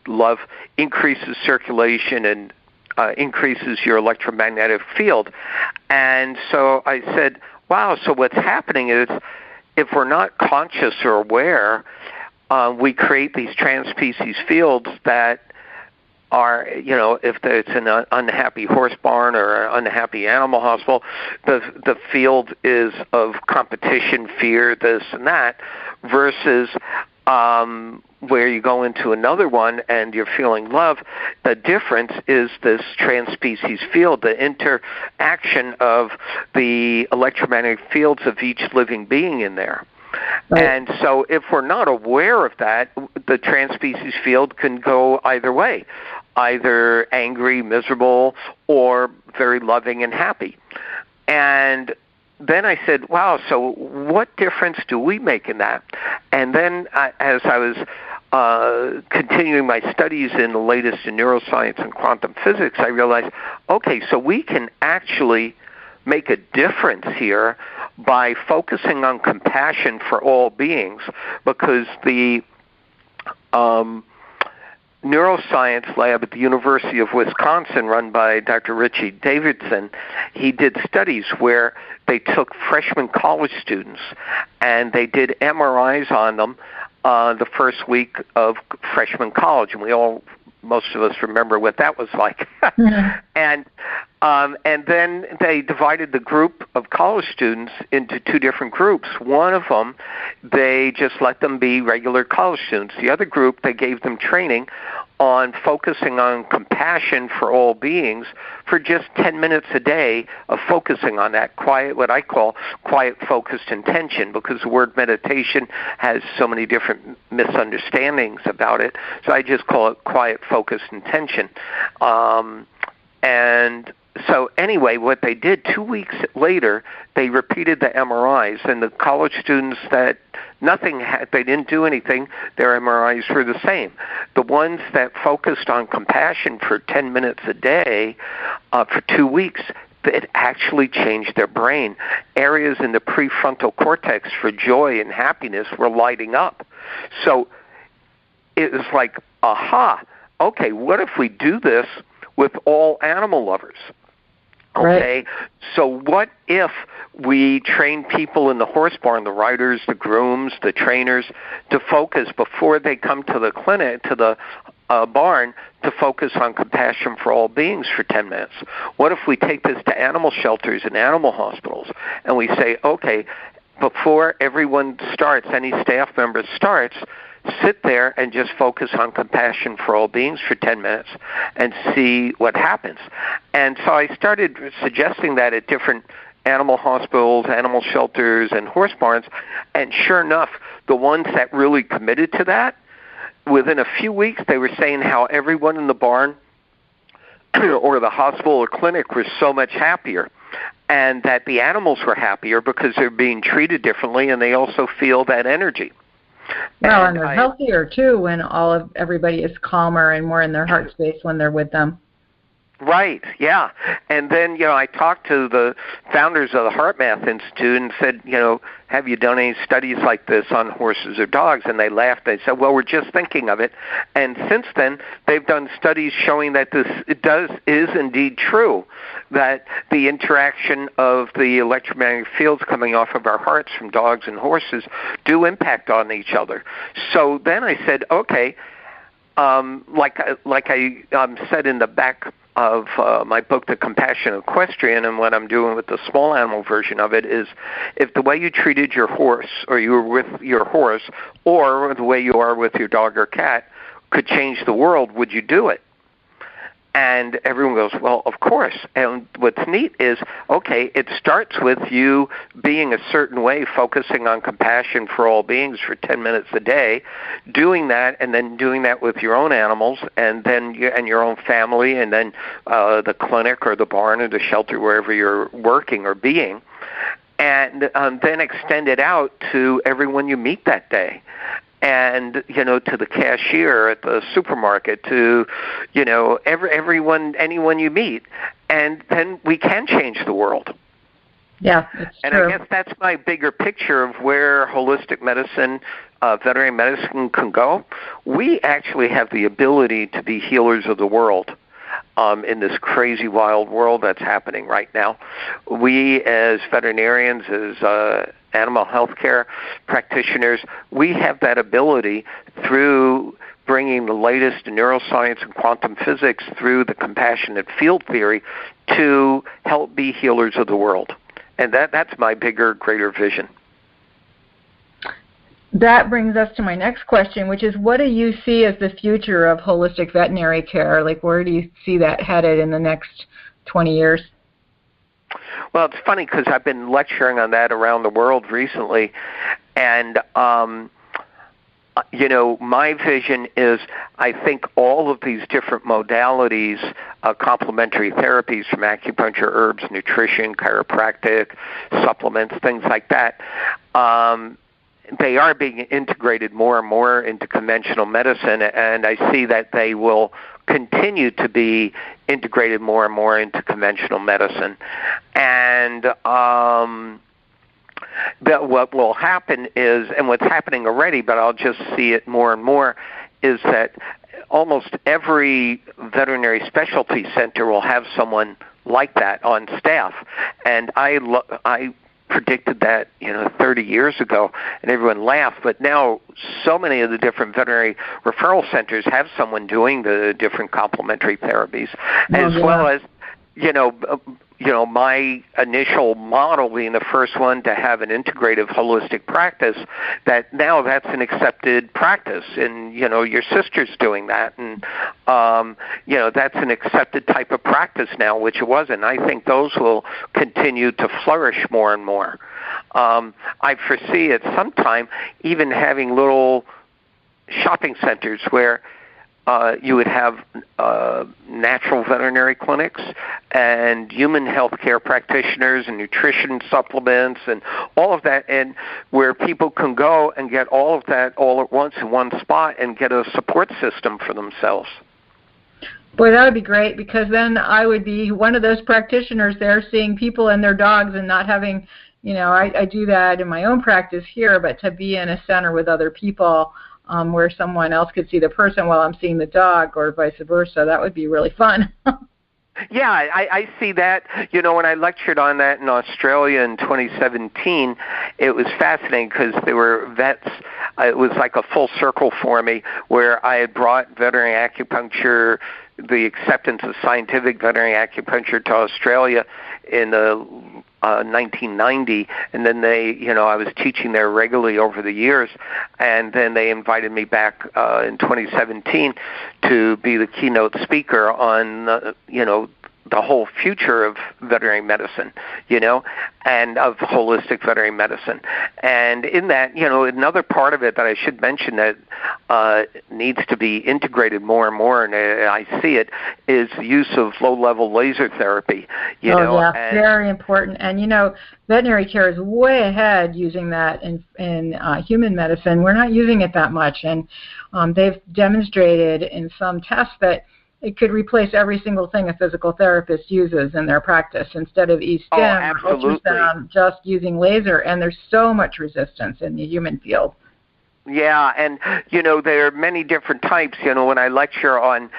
love increases circulation and increases your electromagnetic field. And so I said, wow, so what's happening is if we're not conscious or aware, we create these trans-species fields that are, if it's an unhappy horse barn or an unhappy animal hospital, the field is of competition, fear, this and that, versus where you go into another one and you're feeling love. The difference is this trans-species field, the interaction of the electromagnetic fields of each living being in there. Right. And so if we're not aware of that, the trans-species field can go either way, either angry, miserable, or very loving and happy. And then I said, wow, so what difference do we make in that? And then as I was continuing my studies in the latest in neuroscience and quantum physics, I realized, okay, so we can actually make a difference here by focusing on compassion for all beings, because the neuroscience lab at the University of Wisconsin, run by Dr. Richie Davidson, he did studies where they took freshman college students and they did MRIs on them the first week of freshman college, and most of us remember what that was like. Mm-hmm. And then they divided the group of college students into two different groups. One of them, they just let them be regular college students. The other group, they gave them training on focusing on compassion for all beings for just 10 minutes a day of focusing on that quiet, what I call quiet, focused intention, because the word meditation has so many different misunderstandings about it. So I just call it quiet, focused intention. And so anyway, what they did 2 weeks later, they repeated the MRIs, and the college students that they didn't do anything, their MRIs were the same. The ones that focused on compassion for 10 minutes a day for 2 weeks, it actually changed their brain. Areas in the prefrontal cortex for joy and happiness were lighting up. So it was like, aha, okay, what if we do this with all animal lovers? Okay, right. So what if we train people in the horse barn, the riders, the grooms, the trainers, to focus before they come to the clinic, to the barn, to focus on compassion for all beings for 10 minutes? What if we take this to animal shelters and animal hospitals, and we say, okay, before everyone starts, any staff member starts, sit there and just focus on compassion for all beings for 10 minutes and see what happens. And so I started suggesting that at different animal hospitals, animal shelters, and horse barns, and sure enough, the ones that really committed to that, within a few weeks, they were saying how everyone in the barn or the hospital or clinic was so much happier, and that the animals were happier because they're being treated differently, and they also feel that energy. Well, and they're healthier, too, when everybody is calmer and more in their heart space when they're with them. Right, yeah. And then, I talked to the founders of the HeartMath Institute and said, have you done any studies like this on horses or dogs? And they laughed. They said, well, we're just thinking of it. And since then, they've done studies showing that is indeed true, that the interaction of the electromagnetic fields coming off of our hearts from dogs and horses do impact on each other. So then I said, okay, like I said in the back of my book, The Compassionate Equestrian, and what I'm doing with the small animal version of it is, if the way you treated your horse, or you were with your horse, or the way you are with your dog or cat could change the world, would you do it? And everyone goes, well, of course. And what's neat is, okay, it starts with you being a certain way, focusing on compassion for all beings for 10 minutes a day, doing that, and then doing that with your own animals, and then your own family, and then the clinic or the barn or the shelter, wherever you're working or being, and then extend it out to everyone you meet that day. And, to the cashier at the supermarket, to, anyone you meet. And then we can change the world. Yeah, it's and true. I guess that's my bigger picture of where holistic medicine, veterinary medicine can go. We actually have the ability to be healers of the world. In this crazy, wild world that's happening right now. We, as veterinarians, as animal health care practitioners, we have that ability through bringing the latest in neuroscience and quantum physics through the compassionate field theory to help be healers of the world. And that's my bigger, greater vision. That brings us to my next question, which is, what do you see as the future of holistic veterinary care? Like, where do you see that headed in the next 20 years? Well, it's funny because I've been lecturing on that around the world recently, and my vision is I think all of these different modalities, complementary therapies from acupuncture, herbs, nutrition, chiropractic, supplements, things like that, they are being integrated more and more into conventional medicine, and I see that they will continue to be integrated more and more into conventional medicine. And that what will happen is, and what's happening already, but I'll just see it more and more, is that almost every veterinary specialty center will have someone like that on staff. And I predicted that 30 years ago, and everyone laughed. But now, so many of the different veterinary referral centers have someone doing the different complementary therapies, well as my initial model being the first one to have an integrative holistic practice. That now that's an accepted practice, and your sister's doing that, and that's an accepted type of practice now, which it wasn't. I think those will continue to flourish more and more. I foresee at some time even having little shopping centers where you would have natural veterinary clinics and human health care practitioners and nutrition supplements and all of that, and where people can go and get all of that all at once in one spot and get a support system for themselves. Boy, that would be great, because then I would be one of those practitioners there seeing people and their dogs and not having, I do that in my own practice here, but to be in a center with other people where someone else could see the person while I'm seeing the dog, or vice versa. That would be really fun. Yeah, I see that. When I lectured on that in Australia in 2017, it was fascinating because there were vets. It was like a full circle for me, where I had brought veterinary acupuncture, the acceptance of scientific veterinary acupuncture, to Australia in the 1990, and then I was teaching there regularly over the years, and then they invited me back in 2017 to be the keynote speaker on, the whole future of veterinary medicine, and of holistic veterinary medicine. And in that, another part of it that I should mention that needs to be integrated more and more, and I see it, is the use of low-level laser therapy. Very important. And, veterinary care is way ahead using that in human medicine. We're not using it that much, and they've demonstrated in some tests that it could replace every single thing a physical therapist uses in their practice. Instead of e-stim or ultrasound, just using laser, and there's so much resistance in the human field. Yeah, and, there are many different types. When I lecture on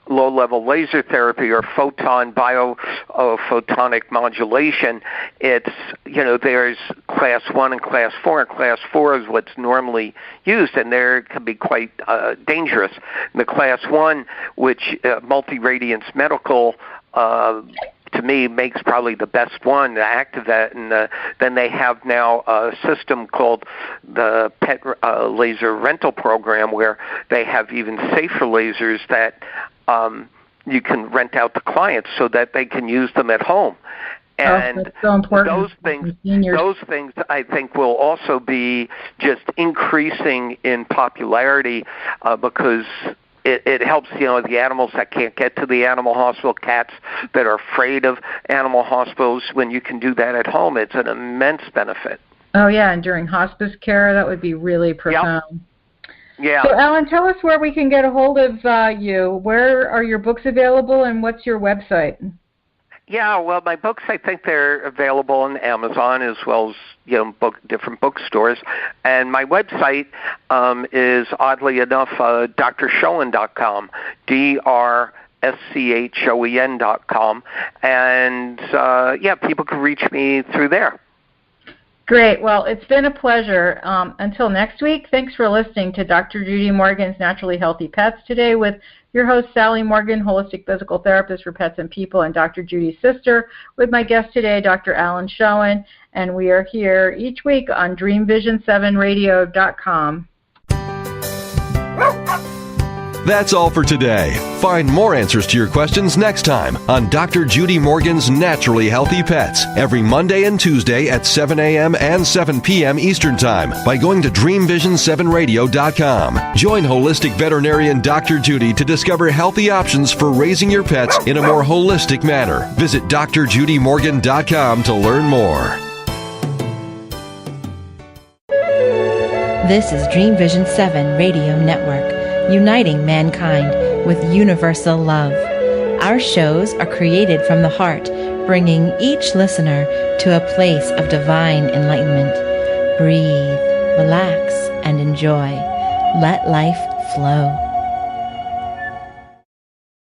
low-level laser therapy or biophotonic modulation, it's, there's class 1 and class 4, and class 4 is what's normally used, and there can be quite dangerous. The class 1, which Multi-Radiance Medical to me makes probably the best one, the Activet, and then they have now a system called the Pet Laser Rental Program, where they have even safer lasers that you can rent out to clients so that they can use them at home. And that's so important. those things I think will also be just increasing in popularity because it helps, the animals that can't get to the animal hospital, cats that are afraid of animal hospitals. When you can do that at home, it's an immense benefit. Oh, yeah, and during hospice care, that would be really profound. Yep. Yeah. So, Alan, tell us where we can get a hold of you. Where are your books available, and what's your website? Yeah, well, my books, I think they're available on Amazon as well as, different bookstores. And my website is, oddly enough, drschoen.com, DRSCHOEN.com. And, people can reach me through there. Great. Well, it's been a pleasure. Until next week, thanks for listening to Dr. Judy Morgan's Naturally Healthy Pets today with your host, Sally Morgan, holistic physical therapist for pets and people, and Dr. Judy's sister, with my guest today, Dr. Alan Schoen. And we are here each week on DreamVision7Radio.com. That's all for today. Find more answers to your questions next time on Dr. Judy Morgan's Naturally Healthy Pets every Monday and Tuesday at 7 a.m. and 7 p.m. Eastern Time by going to DreamVision7Radio.com. Join holistic veterinarian Dr. Judy to discover healthy options for raising your pets in a more holistic manner. Visit drjudymorgan.com to learn more. This is Dream Vision 7 Radio Network, uniting mankind with universal love. Our shows are created from the heart, bringing each listener to a place of divine enlightenment. Breathe, relax, and enjoy. Let life flow.